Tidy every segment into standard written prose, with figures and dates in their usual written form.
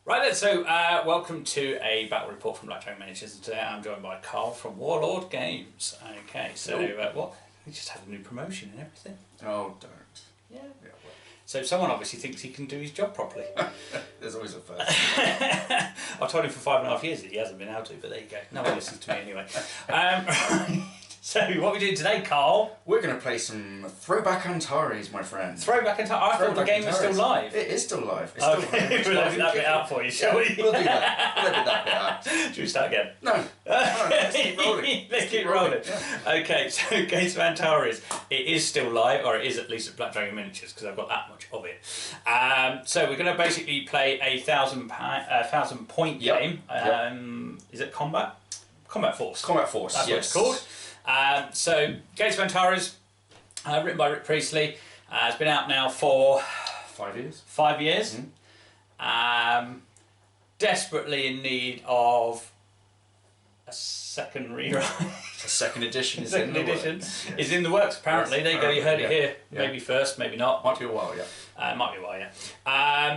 Right then, so welcome to a battle report from Black Dragon Miniatures, and today I'm joined by Karl from Warlord Games. Okay, so what? We just had a new promotion and everything. Oh, don't. Yeah. Well. So someone obviously thinks he can do his job properly. There's always a first. I've told him for 5.5 years that he hasn't been able to, but there you go. No one listens to me anyway. So what are we doing today, Karl? We're going to play some Throwback Antares, my friend. Throwback Antares? I thought the game was still live. It is still live. It's okay, still we'll edit that bit out for you, shall we? We'll do that. We'll edit that bit out. Should we start again? No. Let's keep rolling. Let's keep rolling. Yeah. Okay, so Gates of Antares, it is still live, or it is at least at Black Dragon Miniatures, because I've got that much of it. So we're going to basically play a 1,000 point game. Is it combat? Combat Force. Combat Force, that's what it's called. So Gates of Antares, written by Rick Priestley, it's been out now for 5 years. 5 years. Desperately in need of a second rewrite. A second edition is in the works. Is in the works apparently. There you go. You heard it here. Maybe first, maybe not. Might be a while, yeah. Might be a while, yeah.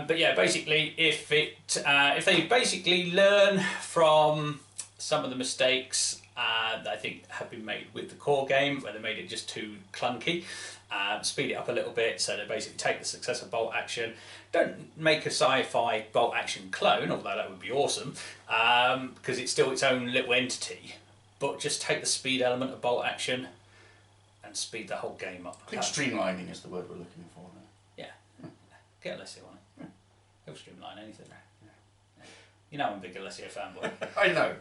But yeah, basically, if they basically learn from some of the mistakes that I think have been made with the core game, where they made it just too clunky, speed it up a little bit, so they basically take the successful bolt action, don't make a sci-fi bolt action clone, although that would be awesome, because it's still its own little entity, but just take the speed element of bolt action and speed the whole game up. I think streamlining is the word we're looking for now. Yeah. Get Alessio on it. He'll streamline anything. You know I'm a big Alessio fanboy. I know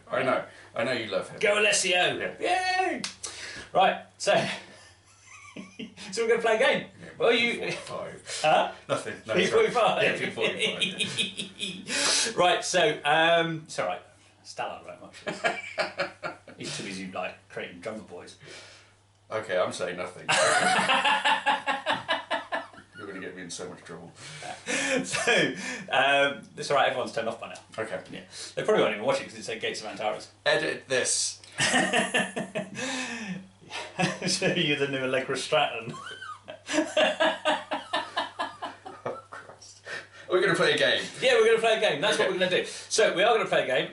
you love him. Go Alessio! Yeah. Yay! Right, so so we're going to play a game. Yeah, well, you... 45. Huh? Nothing. No, P45? Yeah, P45. Right, so, it's alright. Stallard won't much. He's too busy, like, creating drummer boys. Okay, I'm saying nothing. You're going to get me in so much trouble. So, it's alright, everyone's turned off by now. Okay. Yeah. They probably won't even watch it because it said Gates of Antares. Edit this. So you're the new Allegra Stratton. Oh, Christ. We're going to play a game. Yeah, we're going to play a game. That's what we're going to do. So we are going to play a game.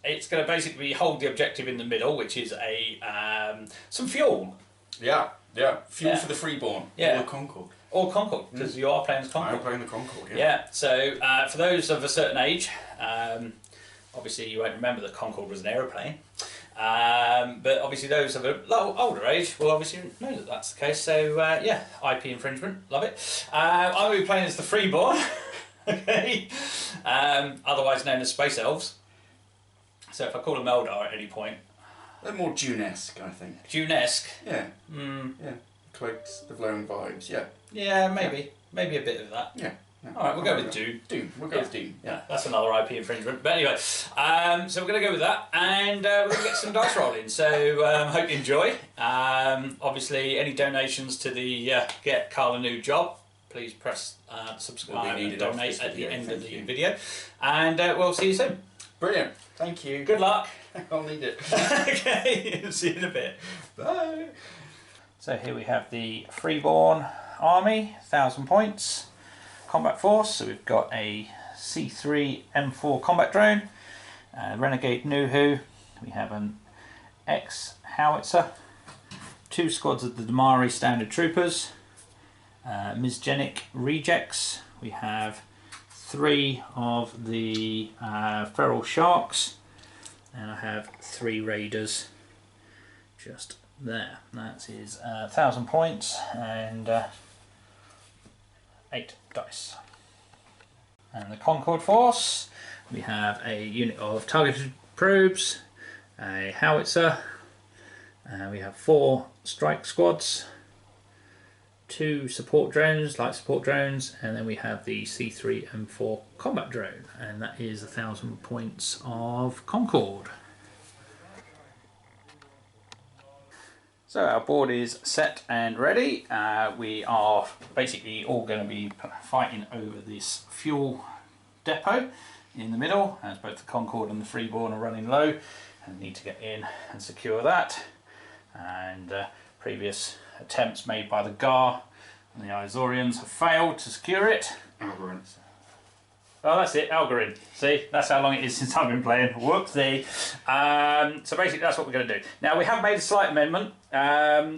It's going to basically hold the objective in the middle, which is some fuel. Yeah. Fuel for the Freeborn. Yeah. Or Concord. Or Concord, because you are playing as Concord. I'm playing the Concord, Yeah, so for those of a certain age, obviously you won't remember that Concord was an aeroplane, but obviously those of a older age will obviously know that that's the case, so yeah, IP infringement, love it. I'm going to be playing as the Freeborn, okay, otherwise known as Space Elves. So if I call them Eldar at any point... They're more Dune-esque, I think. Dune-esque? Yeah. Yeah. Cloaks, the glowing vibes, yeah. Yeah, maybe. Maybe a bit of that. Yeah. Alright, we'll go with Dune. We'll go with Dune. Yeah, that's another IP infringement. But anyway, so we're going to go with that, and we're going to get some dice rolling. So hope you enjoy. Obviously, any donations to the Get Karl a New Job, please press subscribe and donate at the end of the video. And we'll see you soon. Brilliant. Thank you. Good luck. I'll need it. Okay, see you in a bit. Bye. So here we have the Freeborn army, 1,000 points. Combat Force, so we've got a C3 M4 combat drone, Renegade Nuhu, we have an X howitzer, 2 squads of the Damari standard troopers, Misgenic rejects, we have 3 of the feral sharks, and I have 3 raiders just there. That is 1,000 points and 8 dice. And the Concord Force, we have a unit of targeted probes, a howitzer, we have 4 strike squads, 2 support drones, light support drones, and then we have the C3 M4 combat drone, and that is 1,000 points of Concord. So our board is set and ready. We are basically all going to be fighting over this fuel depot in the middle, as both the Concord and the Freeborn are running low and need to get in and secure that. And previous attempts made by the Gar and the Izorians have failed to secure it. Oh, that's it, algorithm. See, that's how long it is since I've been playing. Whoopsie. So basically, that's what we're going to do. Now, we have made a slight amendment.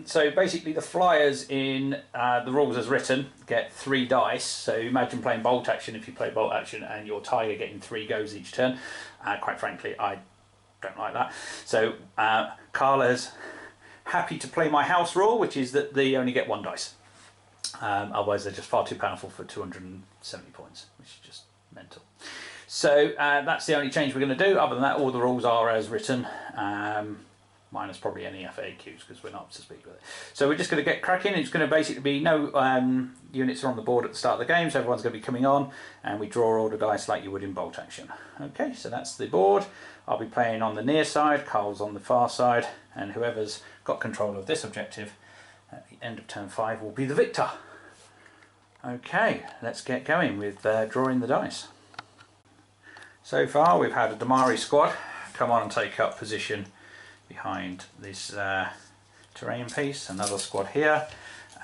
So basically, the flyers in the rules as written get 3 dice. So imagine playing bolt action if you play bolt action and your tiger getting 3 goes each turn. Quite frankly, I don't like that. So Karl is happy to play my house rule, which is that they only get 1 dice. Otherwise, they're just far too powerful for 270 points, which is just mental. So that's the only change we're going to do. Other than that, all the rules are as written, minus probably any FAQs because we're not up to speed with it. So we're just going to get cracking. It's going to basically be no units are on the board at the start of the game, so everyone's going to be coming on, and we draw all the dice like you would in bolt action. Okay, so that's the board. I'll be playing on the near side, Karl's on the far side, and whoever's got control of this objective at the end of turn 5 will be the victor. Okay, let's get going with drawing the dice. So far we've had a Damari squad come on and take up position behind this terrain piece. Another squad here.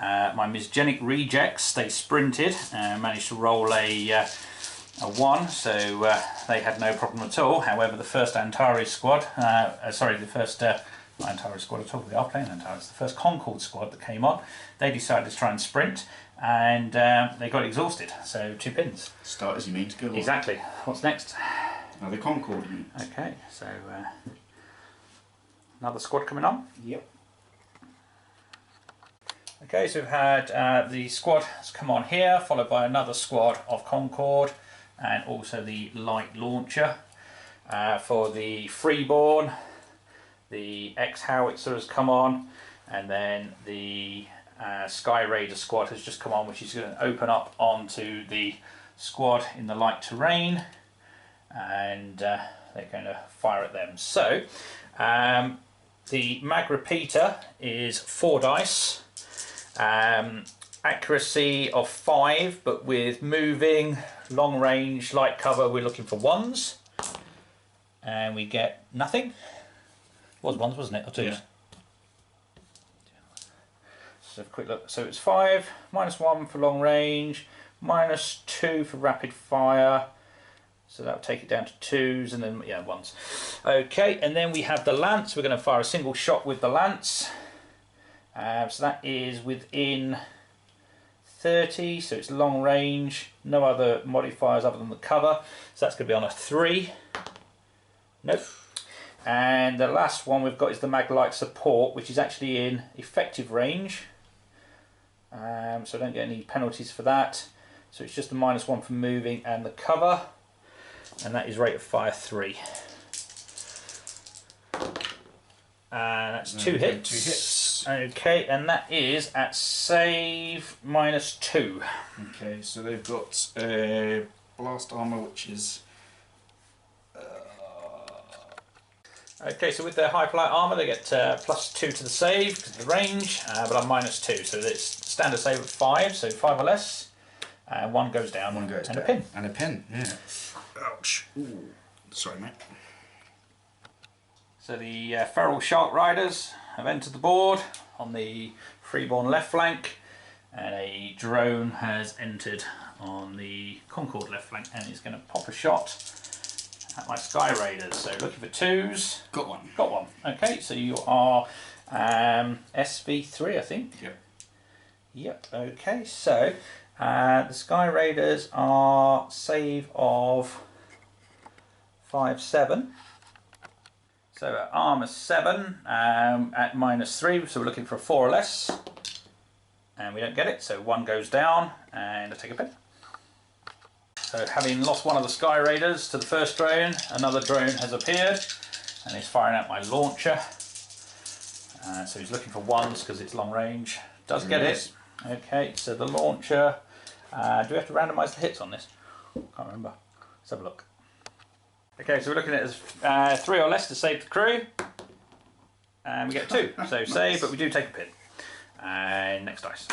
My misgenic rejects, they sprinted and managed to roll a 1, so they had no problem at all. However, the first Antares squad, not Antares squad at all, we are playing Antares, the first Concord squad that came on, they decided to try and sprint, and they got exhausted, so 2 pins. Start as you mean to go. Exactly. What's next? Now the Concord units. Okay, so another squad coming on. Yep. Okay, so we've had the squad has come on here, followed by another squad of Concord, and also the light launcher. For the Freeborn, the X-Howitzer has come on, and then the Sky Raider squad has just come on, which is going to open up onto the squad in the light terrain, and they're going to fire at them. So the mag repeater is 4 dice, accuracy of 5, but with moving, long range, light cover we're looking for 1s, and we get nothing. It was 1s, wasn't it, or 2s? Yeah. So a quick look. So it's 5, -1 for long range, -2 for rapid fire. So that'll take it down to 2s, and then, yeah, 1s. Okay, and then we have the lance. We're going to fire a single shot with the lance. So that is within 30, so it's long range. No other modifiers other than the cover. So that's going to be on a 3. Nope. And the last one we've got is the mag-light support, which is actually in effective range. So I don't get any penalties for that. So it's just a -1 for moving and the cover. And that is rate of fire 3. And that's 2 hits. 2 hits. Okay, and that is at save -2. Okay, so they've got blast armor, which is. Okay, so with their hyperlight armor, they get +2 to the save because of the range, but I'm -2, so it's standard save of 5, so 5 or less. 1 goes down. 1 goes and down. a pin. And a pin. Yeah. Ouch. Ooh. Sorry, mate. So the feral shark riders have entered the board on the Freeborn left flank, and a drone has entered on the Concord left flank, and it's going to pop a shot at my Sky Raiders. So looking for 2s. Got 1. Got 1. Okay, so you are SV3, I think. Yep. Yep. Okay, so the Sky Raiders are save of 5/7. So armor 7 at -3, so we're looking for a 4 or less, and we don't get it, so 1 goes down, and I take a pin. So having lost one of the Sky Raiders to the first drone, another drone has appeared, and he's firing at my launcher. So he's looking for 1s because it's long range. Does get it. Okay, so the launcher. Do we have to randomise the hits on this? Can't remember. Let's have a look. Okay, so we're looking at 3 or less to save the crew, and we get 2. So Nice. Save, but we do take a pin. And next dice.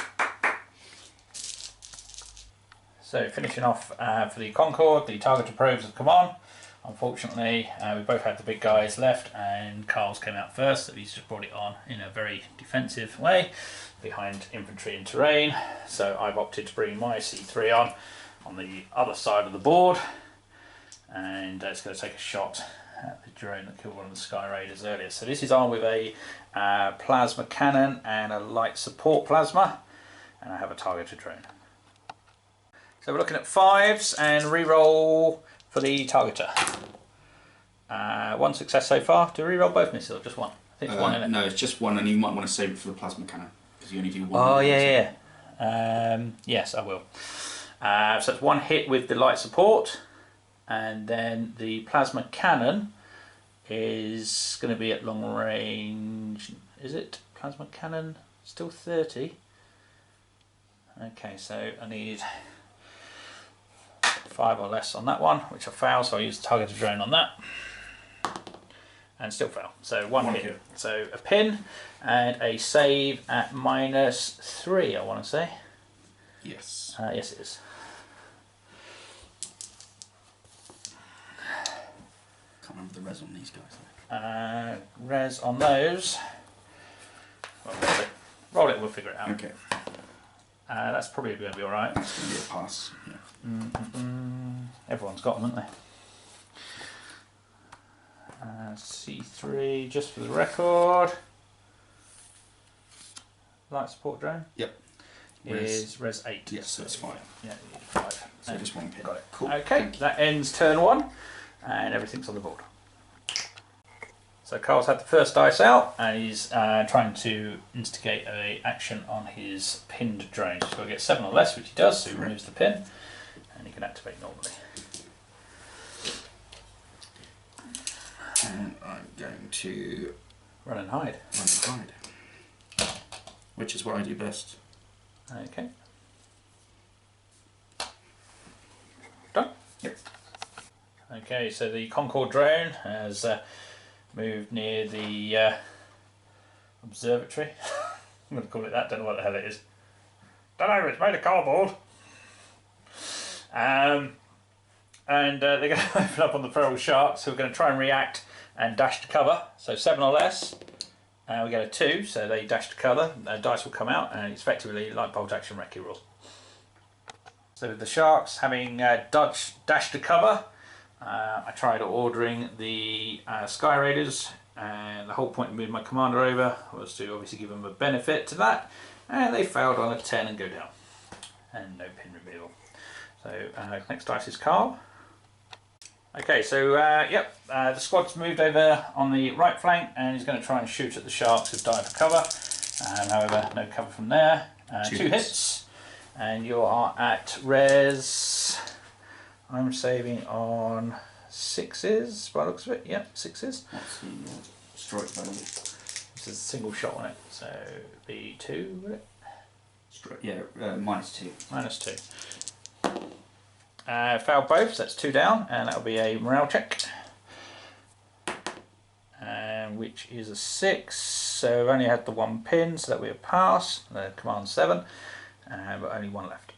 So finishing off for the Concord, the targeted probes have come on. Unfortunately, we both had the big guys left, and Karl's came out first, so he's just brought it on in a very defensive way behind infantry and terrain. So I've opted to bring my C3 on, on the other side of the board, and it's going to take a shot at the drone that killed one of the Sky Raiders earlier. So this is armed with a plasma cannon and a light support plasma, and I have a targeted drone. So we're looking at 5s and re-roll for the targeter. 1 success so far. Do we re-roll both missiles or just one? I think it's one, isn't it? No, it's just one, and you might want to save it for the plasma cannon because you only do one. Oh yeah. Yes, I will. So it's 1 hit with the light support, and then the plasma cannon is going to be at long range. Is it plasma cannon still 30? Okay, so I need 5 or less on that one, which I failed, so I use the targeted drone on that. And still fail. So one hit. So a pin and a save at -3, I want to say. Yes. Yes, it is. Can't remember the res on these guys. Res on those. Well, roll it, we'll figure it out. Okay. That's probably going to be alright. That's going to be a pass. Yeah. Everyone's got them, haven't they? C3, just for the record. Light support drone? Yep. Is res 8. Yes, so it's 5. Yeah, you need 5. So just 1 pin. Got it. Cool. Okay, that ends turn 1, and everything's on the board. So Karl's had the first dice out, and he's trying to instigate an action on his pinned drone. He's got to get 7 or less, which he does, so he removes the pin, and he can activate normally. And I'm going to Run and hide. run and hide, which is what I do best. Okay. Done? Yep. Okay, so the Concord drone has moved near the observatory. I'm going to call it that, don't know what the hell it is. Don't know, it's made of cardboard. And they're going to open up on the feral sharks, who are going to try and react and dash to cover. So 7 or less, we get a 2, so they dash to cover. Dice will come out, and it's effectively like bolt action recce rules. So with the sharks having dash to cover, I tried ordering the Sky Raiders, and the whole point of moving my commander over was to obviously give them a benefit to that, and they failed on a 10 and go down, and no pin removal. So next dice is Karl. Okay, so the squad's moved over on the right flank, and he's going to try and shoot at the sharks who've dived for cover. However, no cover from there. 2 hits, and you are at res. I'm saving on 6s by the looks of it. Yep, 6s. What's the strike value? This is a single shot on it, so it'd be 2, would it? Yeah, -2. -2. Failed both, so that's 2 down, and that'll be a morale check. Which is a 6, so I've only had the 1 pin, so that'll be a pass. Command 7, but only 1 left.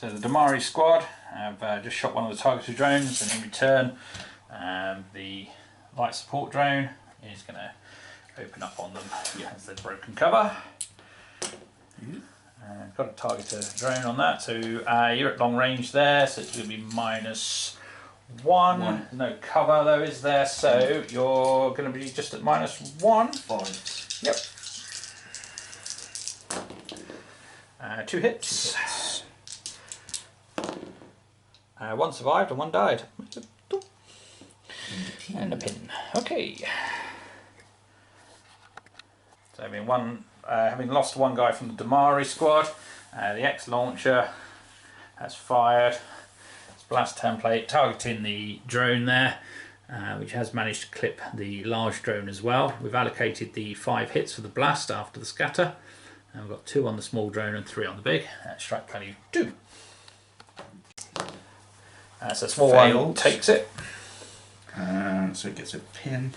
So the Damari squad have just shot one of the targeted drones, and in return the light support drone is going to open up on them as they've broken cover. Got a targeted drone on that, so you're at long range there, so it's going to be -1. No cover though is there, so you're going to be just at -1. 5. Yep. 2 hits. 1 survived and 1 died. And a pin. Okay. So I mean, having lost 1 guy from the Damari squad, the X launcher has fired its blast template targeting the drone there, which has managed to clip the large drone as well. We've allocated the 5 hits for the blast after the scatter, and we've got 2 on the small drone and 3 on the big. Strike value 2. So small one takes it. So it gets a pin,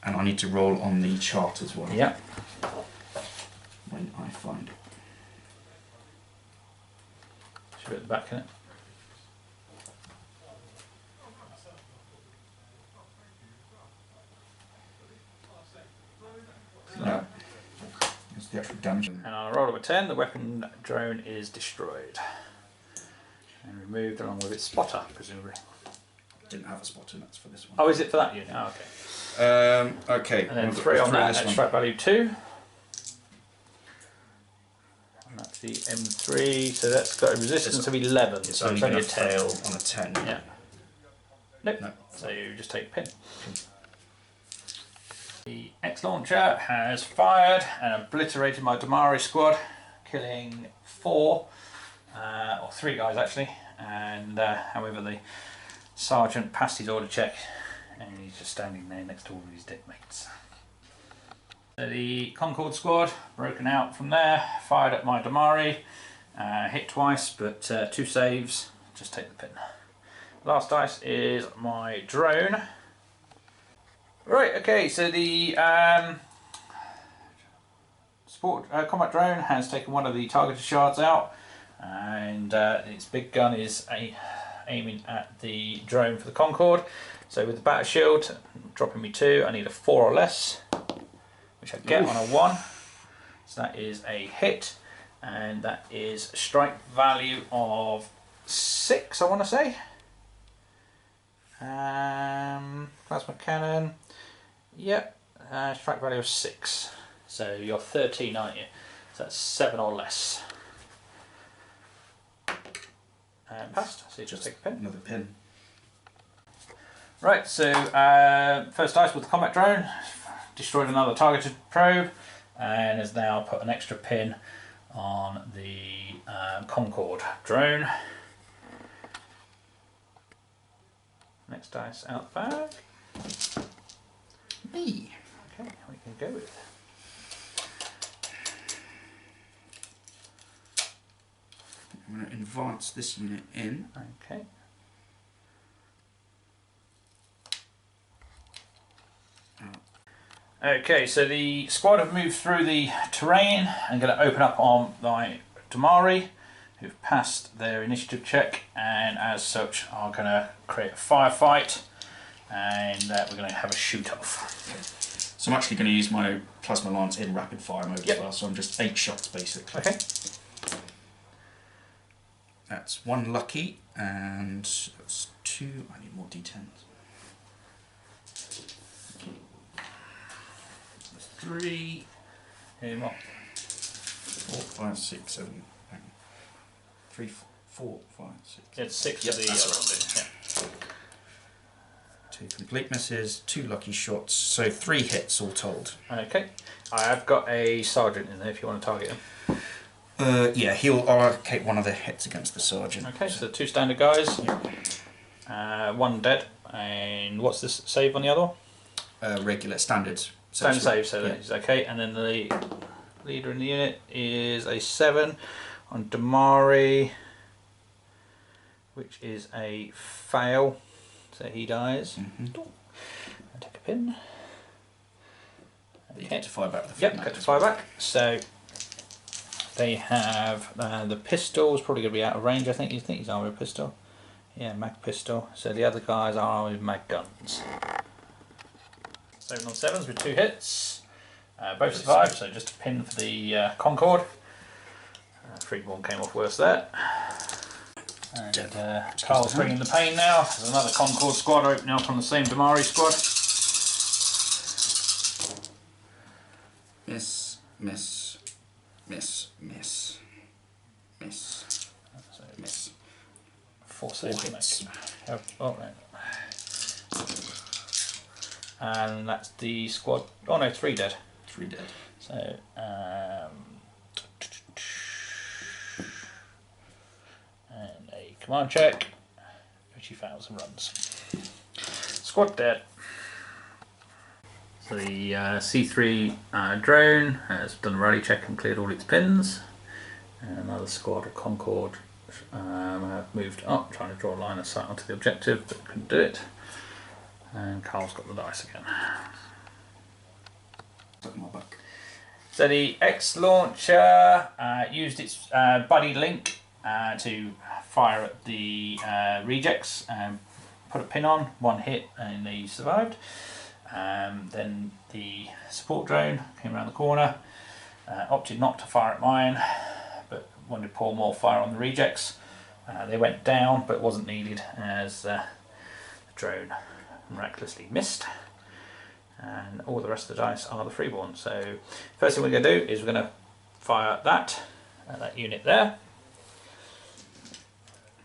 and I need to roll on the chart as well. Yep. When I find it. Should be at the back, innit? No. the actual damage. And on a roll of a 10, the weapon drone is destroyed. removed along with its spotter, presumably. Didn't have a spotter, that's for this one. Oh, is it for that unit? Oh, okay. Okay. And then 3 on that at strike value 2. And that's the M3, so that's got a resistance of 11. It's so only it's only going a to 10. fail on a 10. Yeah. Nope. No. So you just take pin. The X launcher has fired and obliterated my Damari squad, killing 4, or 3 guys actually, and however the sergeant passed his order check and he's just standing there next to all of his dead mates. So the Concord squad broken out from there, fired at my Damari, hit twice but 2 saves, just take the pin. Last dice is my drone. Right, okay, so the combat drone has taken one of the targeted shards out, and its big gun is aiming at the drone for the Concord. So with the battle shield dropping me 2, I need a 4 or less, which I get on a 1. So that is a hit, and that is a strike value of 6, I want to say. Plasma cannon. Yep, strike value of 6. So you're 13, aren't you? So that's 7 or less. And passed, so you just take a pin. Another pin. Right, so first dice with the combat drone, destroyed another targeted probe, and has now put an extra pin on the Concord drone. Next dice out the bag. Me. Okay, we can go with. I'm going to advance this unit in. Okay. Okay, so the squad have moved through the terrain and going to open up on my Damari, who've passed their initiative check, and as such are going to create a firefight, and we're going to have a shoot-off. So I'm actually going to use my plasma lance in rapid fire mode Yep. as well, so I'm just 8 shots basically. Okay. That's 1 lucky, and that's 2. I need more d10s. 3, Here, what? 4, 5, 6, 7, 3, 4, 5, 6. It's 6 Yep, of the that's yeah. 2 complete misses, 2 lucky shots, so 3 hits all told. Okay, I have got a sergeant in there if you want to target him. Yeah, he'll allocate one of the hits against the sergeant. Okay, so 2 standard guys, Yeah. 1 dead, and what's this save on the other one? Regular standard. Standard save, so yeah. that is okay, and then the leader in the unit is a 7 on Damari, which is a fail, so he dies. Mm-hmm. I take a pin. You get to fire back the Yep, get to fire back. So they have the pistol is probably going to be out of range. I think. You think he's armed with a pistol? Yeah, mag pistol. So the other guys are armed with mag guns. 7 on 7s with 2 hits. Both survived, so just a pin for the Concord. Freeborn came off worse there. And Karl's bringing the pain now. There's another Concord squad opening up on the same Damari squad. Miss, miss, miss, miss, miss, So miss. 4 saves. hits. Oh, right. And that's the squad. Oh no, 3 dead. 3 dead. So and a command check, which he fails and runs. Squad dead. So the C3 drone has done a rally check and cleared all its pins. And another squad of Concord have moved up, trying to draw a line of sight onto the objective, but couldn't do it. And Karl's got the dice again. So the X launcher used its buddy link to fire at the rejects and put a pin on, 1 hit, and they survived. Then the support drone came around the corner, opted not to fire at mine, but wanted to pour more fire on the rejects, They went down, but it wasn't needed as the drone miraculously missed. And all the rest of the dice are the Freeborn. So first thing we're going to do is we're going to fire that unit there.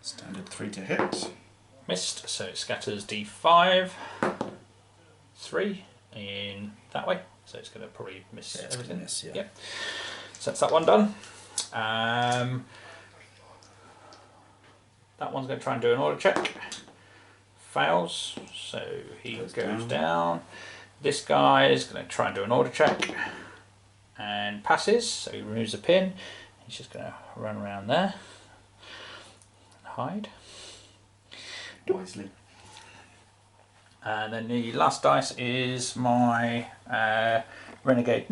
Standard 3 to hit. Missed, so it scatters D5, 3 in that way. So it's going to probably miss everything. Miss, yeah. Yep. So that's that one done. That one's going to try and do an order check. Fails, so he goes down. This guy is going to try and do an order check and passes, so he removes a pin. He's just going to run around there and hide. Wisely. And then the last dice is my renegade,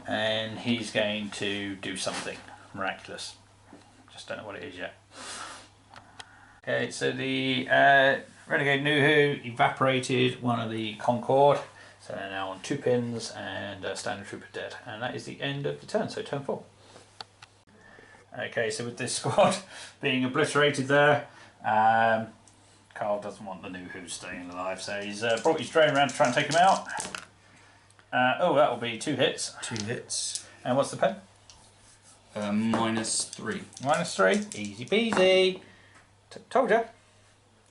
and he's going to do something miraculous. Just don't know what it is yet. Okay, so the renegade Nuhu evaporated one of the Concord, so they're now on 2 pins and standard trooper dead, and that is the end of the turn. So turn 4. Okay, so with this squad being obliterated there, Karl doesn't want the Nuhu staying alive, so he's brought his drone around to try and take him out. Oh, that will be 2 hits. 2 hits. And what's the pen? -3. -3. Easy peasy. Told ya.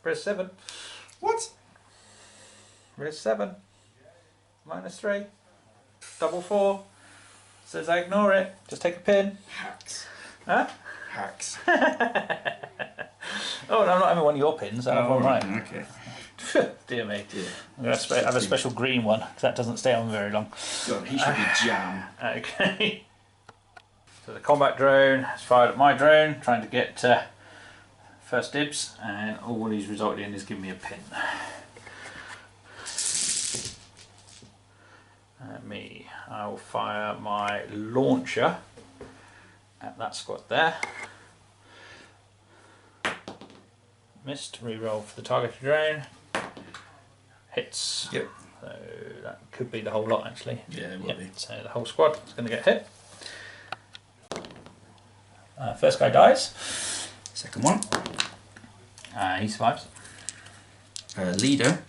Press 7. What? Press 7. -3. Double 4. Says I ignore it. Just take a pin. Hacks. Huh? Hacks. Oh, no, I'm not having one of your pins. I have one mine. Okay. Dear me. Yeah. I'm going to have a special green one because that doesn't stay on very long. God, he should be jam. Okay. So the combat drone has fired at my drone, trying to get first dibs, and all he's resulted in is giving me a pin. I will fire my launcher at that squad there. Missed, reroll for the targeted drone. Hits. Yep. So that could be the whole lot actually. Yeah, it will be. So the whole squad is going to get hit. First guy dies. Second one. He survives. Leader.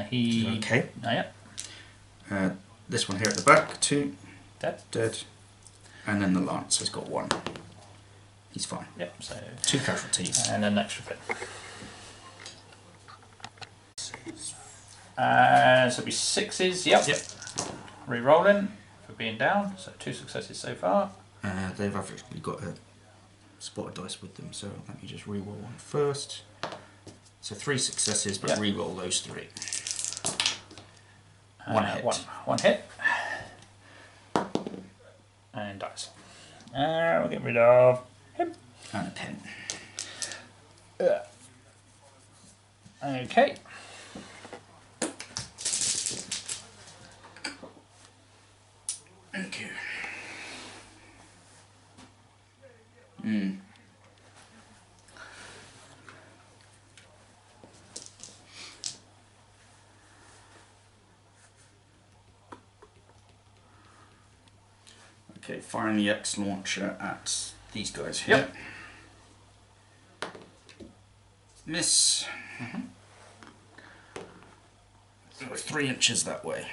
He. Okay. Yeah. This one here at the back, 2. Dead. Dead. And then the lance has got 1. He's fine. Yep. So 2 casualties. and an extra pin. So it'll be 6s. Yep. Yep. Re-rolling for being down. So 2 successes so far. They've actually got a spot of dice with them, so let me just re-roll one first. So 3 successes, but Yep. re-roll those 3. 1 hit. One hit. And dies. We'll get rid of him. And a pin. Okay. Thank you. Okay, firing the X launcher at these guys here. Yep. Miss. 3 inches that way.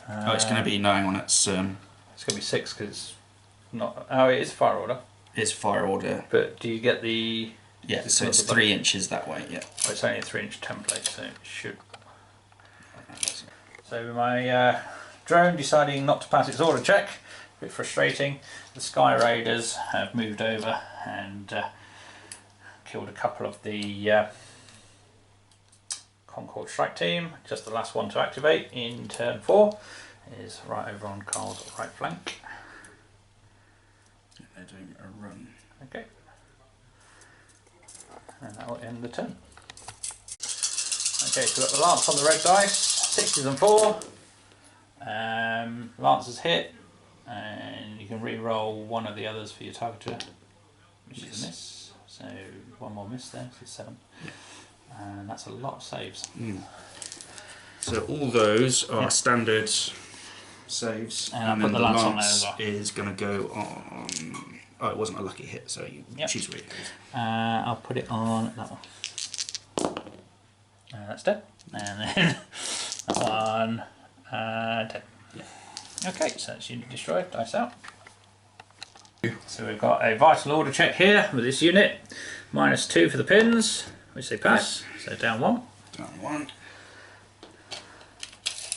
Oh, it's going to be 9 on its. It's going to be 6 because it's not. Oh, it is fire order. It's fire order. But do you get the? Yeah, so it's 3 inches that way. Yeah. Oh, it's only a 3-inch template, so it should. So my drone deciding not to pass its order check. A bit frustrating. The Sky Raiders have moved over and killed a couple of the Concord strike team. Just the last one to activate in turn 4 is right over on Karl's right flank. They're doing a run. Okay. And that will end the turn. Okay, so we've got the lance on the red dice, 6s and 4. Lance is hit, and you can re-roll one of the others for your targeter, which is a miss. So 1 more miss there, so 7. Yeah. And that's a lot of saves. So all those are standard saves, And I'll put the lance on there as well. is going to go on Oh, it wasn't a lucky hit, so you choose where it goes. I'll put it on that one. That's dead. And then that one, dead. Yeah. Okay, so that's unit destroyed, dice out. So we've got a vital order check here with this unit. -2 for the pins, which they pass, so down 1. Down 1.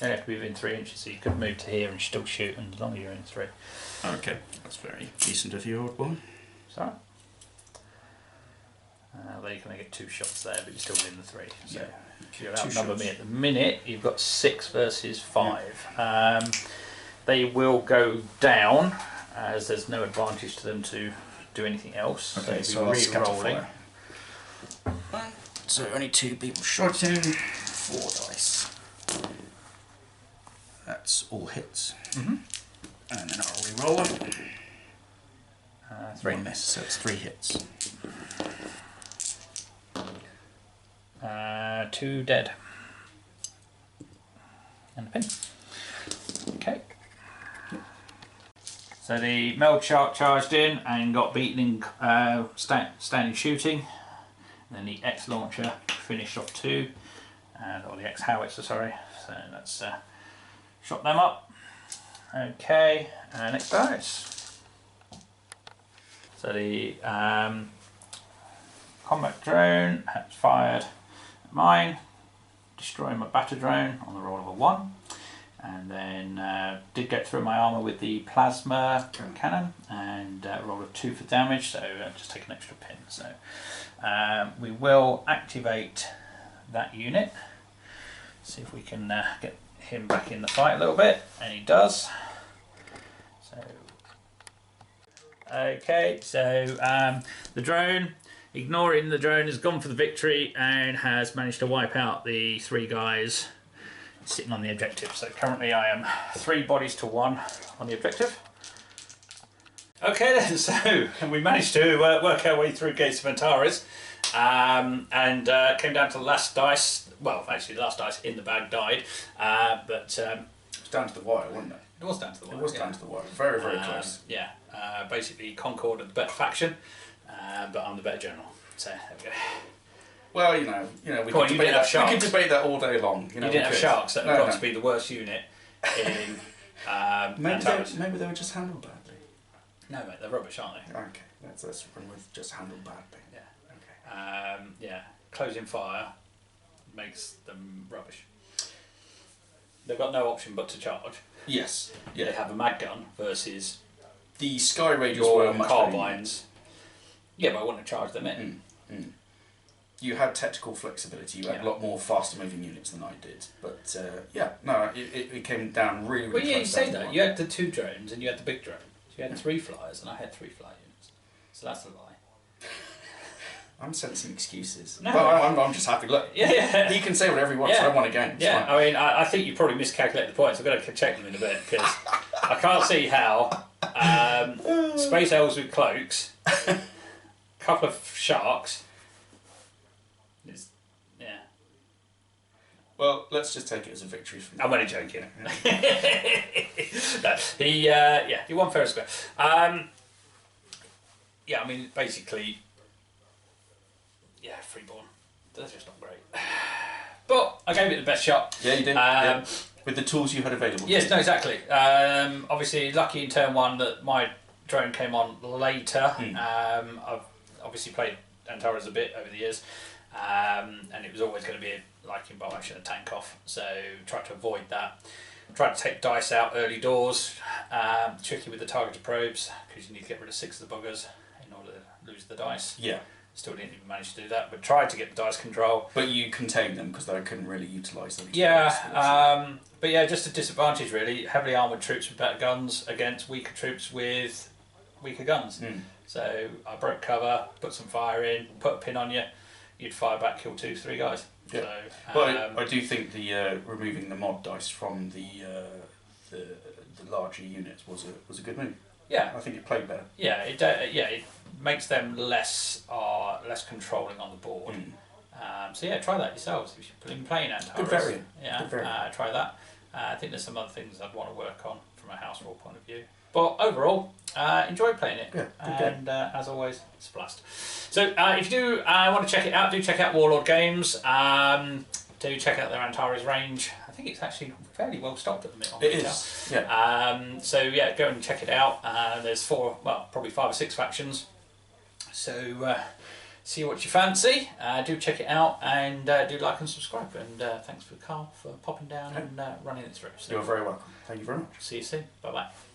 You have to be within 3 inches, so you could move to here and still shoot, and as long as you're in 3. Okay, that's very decent of you, old boy. Sorry. Although you can only get 2 shots there, but you're still within the 3. So if you outnumber me at the minute, you've got 6 versus 5. Yeah. They will go down, as there's no advantage to them to do anything else. Okay, so re-rolling. So only 2 people shooting, 4 dice. That's all hits. And then I'll re-roll them. 3 miss, so it's 3 hits. 2 dead. And a pin. Okay. So the Meld Shark charged in and got beaten in standing shooting. And then the X launcher finished off 2, or the X howitzer, sorry. So that's shot them up. Okay, next dice. So the combat drone has fired at mine, destroying my batter drone on the roll of a 1. And then did get through my armour with the plasma cannon and roll of 2 for damage, so just take an extra pin. So we will activate that unit, see if we can get him back in the fight a little bit, and he does. So okay, so the drone, ignoring the drone, has gone for the victory and has managed to wipe out the 3 guys sitting on the objective. So currently I am 3 bodies to 1 on the objective. Okay then, so we managed to work our way through Gates of Antares and came down to the last dice. Well, actually the last dice in the bag died, but it was down to the wire, wasn't it? It was down to the wire. It was down to the wire. Very, very close. Yeah, basically Concord are the better faction, but I'm the better general. So there we go. Well, we could debate that all day long. You didn't have sharks that have got to be the worst unit in maybe they were just handled badly. No, mate, they're rubbish, aren't they? Okay, let's run with just handled badly. Yeah. Okay. Yeah, closing fire makes them rubbish. They've got no option but to charge. Yes. Yeah. They have a mag gun versus the Sky Raiders were much carbines. Yeah, but I wouldn't have charged them in. You had tactical flexibility. You had a lot more faster moving units than I did. But it came down really, really close. Well, yeah, you say that. You had the 2 drones and you had the big drones. You had 3 flyers and I had 3 fly units. So that's a lie. I'm sensing excuses. No. But I'm just happy. Look, he can say whatever he wants. I want a game. Yeah, I mean, I think you probably miscalculated the points. I've got to check them in a bit because I can't see how space elves with cloaks, a couple of sharks. Well, let's just take it as a victory from I'm only joking. No, he won fair and square. Yeah, I mean, basically, Freeborn. They're just not great. But I gave it the best shot. Yeah, you did. With the tools you had available. Yes, no, exactly. Obviously, lucky in turn 1 that my drone came on later. I've obviously played Antares a bit over the years. And it was always going to be like in bow action a tank off, so tried to avoid that. Tried to take dice out early doors, tricky with the targeted probes because you need to get rid of 6 of the buggers in order to lose the dice. Yeah. Still didn't even manage to do that, but tried to get the dice control. But you contained them because they couldn't really utilise them. Yeah, but yeah, just a disadvantage really. Heavily armoured troops with better guns against weaker troops with weaker guns. So I broke cover, put some fire in, put a pin on you. You'd fire back, kill 2, 3 guys. Yeah. So, but I do think the removing the mod dice from the larger units was a good move. Yeah, I think it played better. Yeah, it makes them less controlling on the board. So yeah, try that yourselves if you're playing Antares. Good variant. Yeah, good variant. Try that. I think there's some other things I'd want to work on from a house rule point of view. But overall, enjoyed playing it. Yeah, good and as always, it's a blast. So if you do want to check it out, do check out Warlord Games. Do check out their Antares range. I think it's actually fairly well stocked at the minute. It is. Yeah. So yeah, go and check it out. There's probably 5 or 6 factions. So see what you fancy. Do check it out and do like and subscribe. And thanks for Karl for popping down and running it through. So You're very welcome. Thank you very much. see you soon. Bye bye.